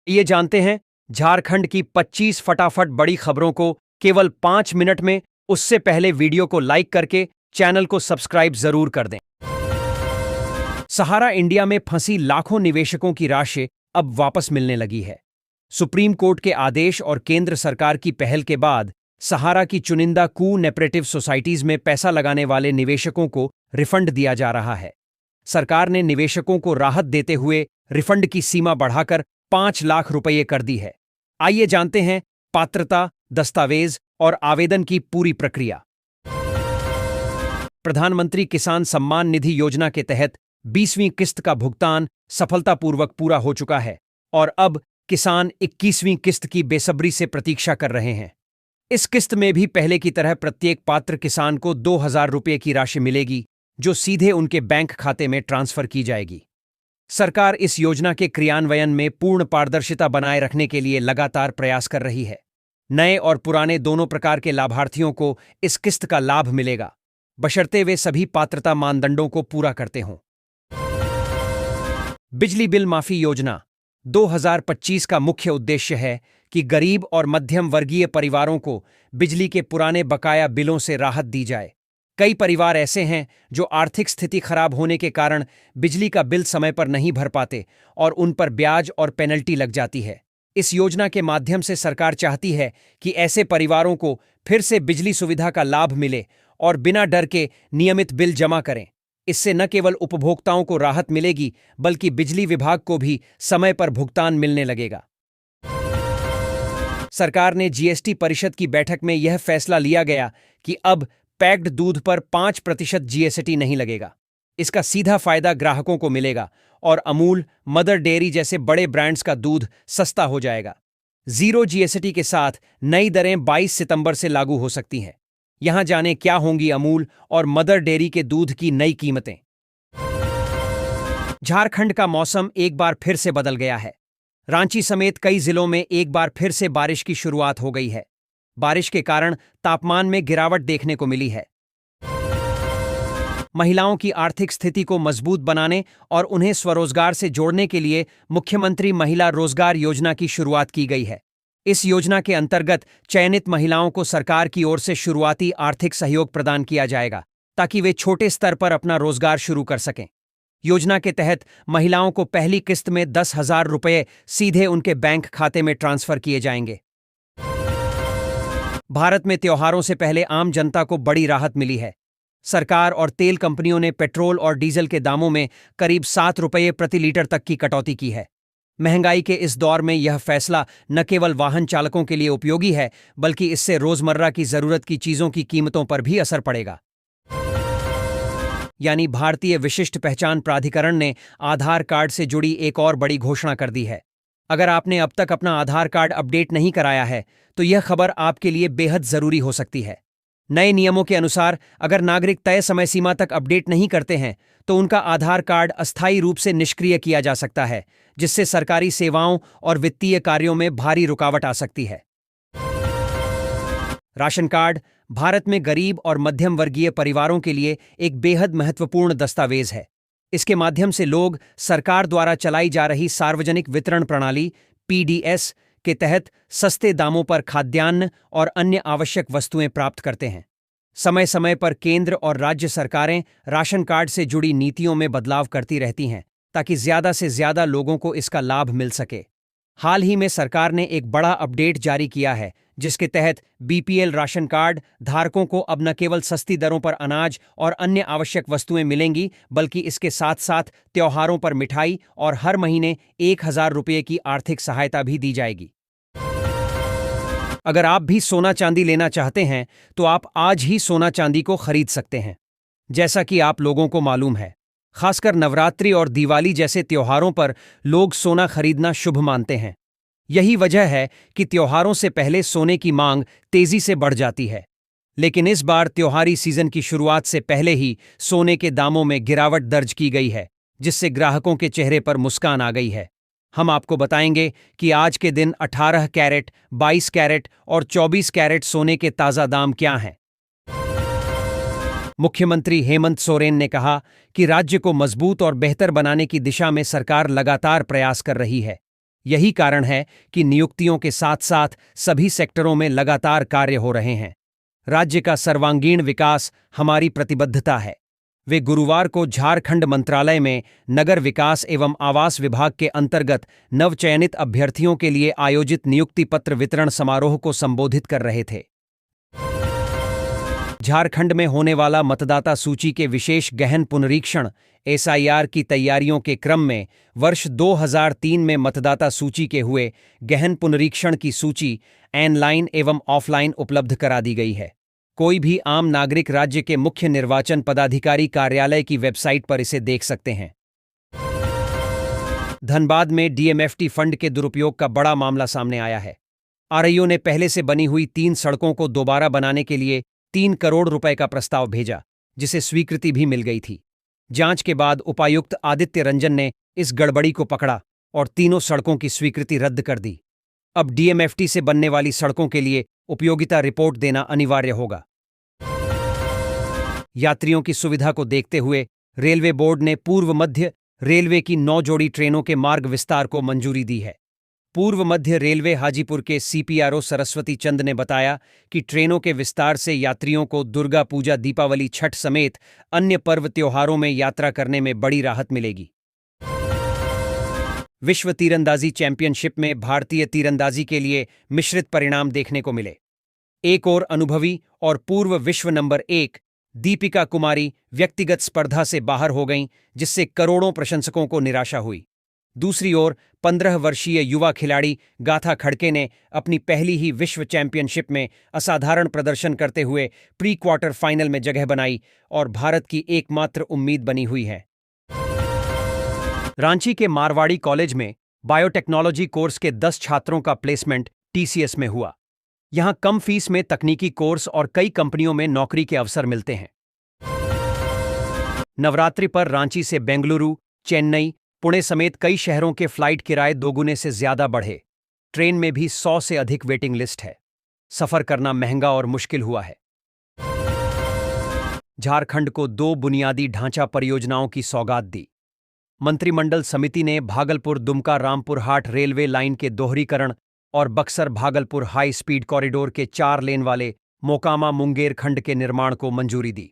ये जानते हैं झारखंड की 25 फटाफट बड़ी खबरों को केवल 5 मिनट में। उससे पहले वीडियो को लाइक करके चैनल को सब्सक्राइब जरूर कर दें। सहारा इंडिया में फंसी लाखों निवेशकों की राशि अब वापस मिलने लगी है। सुप्रीम कोर्ट के आदेश और केंद्र सरकार की पहल के बाद सहारा की चुनिंदा कोऑपरेटिव सोसाइटीज में पैसा लगाने वाले निवेशकों को रिफंड दिया जा रहा है। सरकार ने निवेशकों को राहत देते हुए रिफंड की सीमा बढ़ाकर 5 लाख रुपये कर दी है। आइए जानते हैं पात्रता, दस्तावेज और आवेदन की पूरी प्रक्रिया। प्रधानमंत्री किसान सम्मान निधि योजना के तहत 20वीं किस्त का भुगतान सफलतापूर्वक पूरा हो चुका है और अब किसान 21वीं किस्त की बेसब्री से प्रतीक्षा कर रहे हैं। इस किस्त में भी पहले की तरह प्रत्येक पात्र किसान को 2,000 रुपये की राशि मिलेगी, जो सीधे उनके बैंक खाते में ट्रांसफर की जाएगी। सरकार इस योजना के क्रियान्वयन में पूर्ण पारदर्शिता बनाए रखने के लिए लगातार प्रयास कर रही है। नए और पुराने दोनों प्रकार के लाभार्थियों को इस किस्त का लाभ मिलेगा, बशर्ते वे सभी पात्रता मानदंडों को पूरा करते हों। बिजली बिल माफी योजना 2025 का मुख्य उद्देश्य है कि गरीब और मध्यम वर्गीय परिवारों को बिजली के पुराने बकाया बिलों से राहत दी जाए। कई परिवार ऐसे हैं जो आर्थिक स्थिति खराब होने के कारण बिजली का बिल समय पर नहीं भर पाते और उन पर ब्याज और पेनल्टी लग जाती है। इस योजना के माध्यम से सरकार चाहती है कि ऐसे परिवारों को फिर से बिजली सुविधा का लाभ मिले और बिना डर के नियमित बिल जमा करें। इससे न केवल उपभोक्ताओं को राहत मिलेगी, बल्कि बिजली विभाग को भी समय पर भुगतान मिलने लगेगा। सरकार ने जीएसटी परिषद की बैठक में यह फैसला लिया गया कि अब पैक्ड दूध पर 5% जीएसटी नहीं लगेगा। इसका सीधा फायदा ग्राहकों को मिलेगा और अमूल, मदर डेयरी जैसे बड़े ब्रांड्स का दूध सस्ता हो जाएगा। जीरो जीएसटी के साथ नई दरें 22 सितंबर से लागू हो सकती हैं। यहां जानें क्या होंगी अमूल और मदर डेयरी के दूध की नई कीमतें। झारखंड का मौसम एक बार फिर से बदल गया है। रांची समेत कई जिलों में एक बार फिर से बारिश की शुरुआत हो गई है। बारिश के कारण तापमान में गिरावट देखने को मिली है। महिलाओं की आर्थिक स्थिति को मजबूत बनाने और उन्हें स्वरोजगार से जोड़ने के लिए मुख्यमंत्री महिला रोजगार योजना की शुरुआत की गई है। इस योजना के अंतर्गत चयनित महिलाओं को सरकार की ओर से शुरुआती आर्थिक सहयोग प्रदान किया जाएगा, ताकि वे छोटे स्तर पर अपना रोजगार शुरू कर सकें। योजना के तहत महिलाओं को पहली किस्त में 10,000 रुपये सीधे उनके बैंक खाते में ट्रांसफर किए जाएंगे। भारत में त्योहारों से पहले आम जनता को बड़ी राहत मिली है। सरकार और तेल कंपनियों ने पेट्रोल और डीजल के दामों में करीब 7 रुपये प्रति लीटर तक की कटौती की है। महंगाई के इस दौर में यह फैसला न केवल वाहन चालकों के लिए उपयोगी है, बल्कि इससे रोजमर्रा की जरूरत की चीजों की कीमतों पर भी असर पड़ेगा। यानी भारतीय विशिष्ट पहचान प्राधिकरण ने आधार कार्ड से जुड़ी एक और बड़ी घोषणा कर दी है। अगर आपने अब तक अपना आधार कार्ड अपडेट नहीं कराया है, तो यह खबर आपके लिए बेहद जरूरी हो सकती है। नए नियमों के अनुसार अगर नागरिक तय समय सीमा तक अपडेट नहीं करते हैं, तो उनका आधार कार्ड अस्थायी रूप से निष्क्रिय किया जा सकता है, जिससे सरकारी सेवाओं और वित्तीय कार्यों में भारी रुकावट आ सकती है। राशन कार्ड भारत में गरीब और मध्यम वर्गीय परिवारों के लिए एक बेहद महत्वपूर्ण दस्तावेज है। इसके माध्यम से लोग सरकार द्वारा चलाई जा रही सार्वजनिक वितरण प्रणाली (पीडीएस) के तहत सस्ते दामों पर खाद्यान्न और अन्य आवश्यक वस्तुएं प्राप्त करते हैं। समय समय पर केंद्र और राज्य सरकारें राशन कार्ड से जुड़ी नीतियों में बदलाव करती रहती हैं, ताकि ज्यादा से ज्यादा लोगों को इसका लाभ मिल सके। हाल ही में सरकार ने एक बड़ा अपडेट जारी किया है, जिसके तहत बीपीएल राशन कार्ड धारकों को अब न केवल सस्ती दरों पर अनाज और अन्य आवश्यक वस्तुएं मिलेंगी, बल्कि इसके साथ साथ त्योहारों पर मिठाई और हर महीने 1,000 रुपये की आर्थिक सहायता भी दी जाएगी। अगर आप भी सोना चांदी लेना चाहते हैं, तो आप आज ही सोना चांदी को खरीद सकते हैं। जैसा कि आप लोगों को मालूम है, खासकर नवरात्रि और दिवाली जैसे त्योहारों पर लोग सोना खरीदना शुभ मानते हैं। यही वजह है कि त्योहारों से पहले सोने की मांग तेजी से बढ़ जाती है। लेकिन इस बार त्योहारी सीजन की शुरुआत से पहले ही सोने के दामों में गिरावट दर्ज की गई है, जिससे ग्राहकों के चेहरे पर मुस्कान आ गई है। हम आपको बताएंगे कि आज के दिन 18 कैरेट, 22 कैरेट और 24 कैरेट सोने के ताज़ा दाम क्या हैं। मुख्यमंत्री हेमंत सोरेन ने कहा कि राज्य को मजबूत और बेहतर बनाने की दिशा में सरकार लगातार प्रयास कर रही है। यही कारण है कि नियुक्तियों के साथ साथ सभी सेक्टरों में लगातार कार्य हो रहे हैं। राज्य का सर्वांगीण विकास हमारी प्रतिबद्धता है। वे गुरुवार को झारखंड मंत्रालय में नगर विकास एवं आवास विभाग के अंतर्गत नवचयनित अभ्यर्थियों के लिए आयोजित नियुक्ति पत्र वितरण समारोह को संबोधित कर रहे थे। झारखंड में होने वाला मतदाता सूची के विशेष गहन पुनरीक्षण एसआईआर की तैयारियों के क्रम में वर्ष 2003 में मतदाता सूची के हुए गहन पुनरीक्षण की सूची ऑनलाइन एवं ऑफलाइन उपलब्ध करा दी गई है। कोई भी आम नागरिक राज्य के मुख्य निर्वाचन पदाधिकारी कार्यालय की वेबसाइट पर इसे देख सकते हैं। धनबाद में डीएमएफटी फंड के दुरुपयोग का बड़ा मामला सामने आया है। आरईओ ने पहले से बनी हुई 3 सड़कों को दोबारा बनाने के लिए 3 करोड़ रुपए का प्रस्ताव भेजा, जिसे स्वीकृति भी मिल गई थी। जांच के बाद उपायुक्त आदित्य रंजन ने इस गड़बड़ी को पकड़ा और तीनों सड़कों की स्वीकृति रद्द कर दी। अब डीएमएफटी से बनने वाली सड़कों के लिए उपयोगिता रिपोर्ट देना अनिवार्य होगा। यात्रियों की सुविधा को देखते हुए रेलवे बोर्ड ने पूर्व मध्य रेलवे की 9 जोड़ी ट्रेनों के मार्ग विस्तार को मंजूरी दी है। पूर्व मध्य रेलवे हाजीपुर के सीपीआरओ सरस्वती चंद ने बताया कि ट्रेनों के विस्तार से यात्रियों को दुर्गा पूजा, दीपावली, छठ समेत अन्य पर्व त्योहारों में यात्रा करने में बड़ी राहत मिलेगी। विश्व तीरंदाजी चैंपियनशिप में भारतीय तीरंदाजी के लिए मिश्रित परिणाम देखने को मिले। एक ओर अनुभवी और पूर्व विश्व नंबर 1 दीपिका कुमारी व्यक्तिगत स्पर्धा से बाहर हो गईं, जिससे करोड़ों प्रशंसकों को निराशा हुई। दूसरी ओर 15 वर्षीय युवा खिलाड़ी गाथा खड़के ने अपनी पहली ही विश्व चैंपियनशिप में असाधारण प्रदर्शन करते हुए प्री क्वार्टर फाइनल में जगह बनाई और भारत की एकमात्र उम्मीद बनी हुई है। रांची के मारवाड़ी कॉलेज में बायोटेक्नोलॉजी कोर्स के 10 छात्रों का प्लेसमेंट टीसीएस में हुआ। यहां कम फीस में तकनीकी कोर्स और कई कंपनियों में नौकरी के अवसर मिलते हैं। नवरात्रि पर रांची से बेंगलुरु, चेन्नई, पुणे समेत कई शहरों के फ्लाइट किराए दोगुने से ज्यादा बढ़े। ट्रेन में भी 100 से अधिक वेटिंग लिस्ट है। सफर करना महंगा और मुश्किल हुआ है। झारखंड को 2 बुनियादी ढांचा परियोजनाओं की सौगात दी। मंत्रिमंडल समिति ने भागलपुर दुमका रामपुर हाट रेलवे लाइन के दोहरीकरण और Buxar Bhagalpur high speed corridor के 4 लेन वाले मोकामा मुंगेर खंड के निर्माण को मंजूरी दी।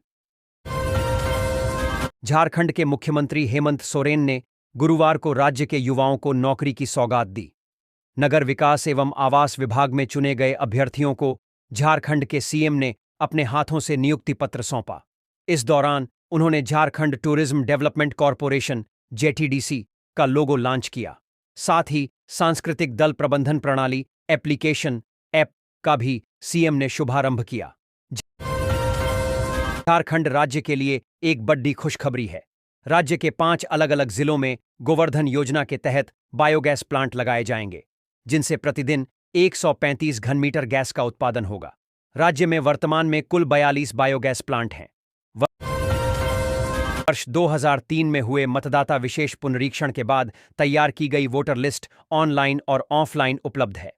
झारखंड के मुख्यमंत्री हेमंत सोरेन ने गुरुवार को राज्य के युवाओं को नौकरी की सौगात दी। नगर विकास एवं आवास विभाग में चुने गए अभ्यर्थियों को झारखंड के सीएम ने अपने हाथों से नियुक्ति पत्र सौंपा। इस दौरान उन्होंने Jharkhand tourism development corporation JTDC का लोगो लॉन्च किया। साथ ही सांस्कृतिक दल प्रबंधन प्रणाली एप्लीकेशन ऐप का भी सीएम ने शुभारंभ किया। झारखंड राज्य के लिए एक बड़ी खुशखबरी है। राज्य के 5 अलग अलग जिलों में गोवर्धन योजना के तहत बायोगैस प्लांट लगाए जाएंगे, जिनसे प्रतिदिन 135 घनमीटर गैस का उत्पादन होगा। राज्य में वर्तमान में कुल 42 बायोगैस प्लांट हैं। वर्ष 2003 में हुए मतदाता विशेष पुनरीक्षण के बाद तैयार की गई वोटर लिस्ट ऑनलाइन और ऑफलाइन उपलब्ध है।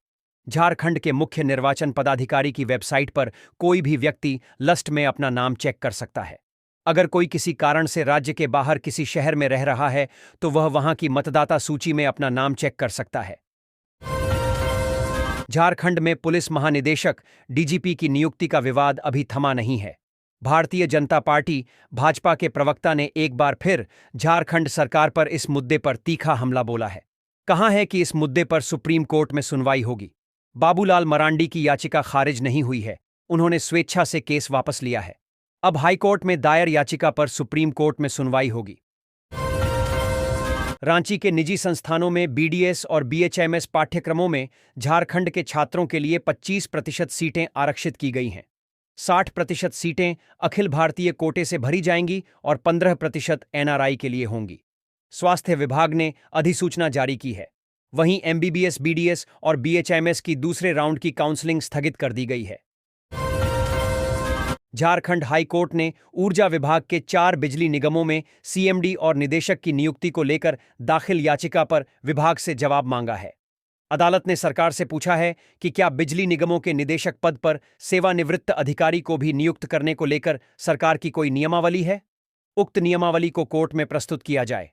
झारखंड के मुख्य निर्वाचन पदाधिकारी की वेबसाइट पर कोई भी व्यक्ति लिस्ट में अपना नाम चेक कर सकता है। अगर कोई किसी कारण से राज्य के बाहर किसी शहर में रह रहा है तो वह वहां की मतदाता सूची में अपना नाम चेक कर सकता है। झारखंड में पुलिस महानिदेशक डीजीपी की नियुक्ति का विवाद अभी थमा नहीं है। भारतीय जनता पार्टी भाजपा के प्रवक्ता ने एक बार फिर झारखंड सरकार पर इस मुद्दे पर तीखा हमला बोला है। कहा है कि इस मुद्दे पर सुप्रीम कोर्ट में सुनवाई होगी। बाबूलाल मरांडी की याचिका खारिज नहीं हुई है। उन्होंने स्वेच्छा से केस वापस लिया है। अब हाईकोर्ट में दायर याचिका पर सुप्रीम कोर्ट में सुनवाई होगी। रांची के निजी संस्थानों में बीडीएस और बीएचएमएस पाठ्यक्रमों में झारखंड के छात्रों के लिए 25% सीटें आरक्षित की गई हैं। 60% सीटें अखिल भारतीय कोटे से भरी जाएंगी और 15% एनआरआई के लिए होंगी। स्वास्थ्य विभाग ने अधिसूचना जारी की है। वहीं एमबीबीएस, बीडीएस और बीएचएमएस की दूसरे राउंड की काउंसलिंग स्थगित कर दी गई है। झारखंड हाई कोर्ट ने ऊर्जा विभाग के 4 बिजली निगमों में सीएमडी और निदेशक की नियुक्ति को लेकर दाखिल याचिका पर विभाग से जवाब मांगा है। अदालत ने सरकार से पूछा है कि क्या बिजली निगमों के निदेशक पद पर सेवानिवृत्त अधिकारी को भी नियुक्त करने को लेकर सरकार की कोई नियमावली है। उक्त नियमावली को कोर्ट में प्रस्तुत किया जाए।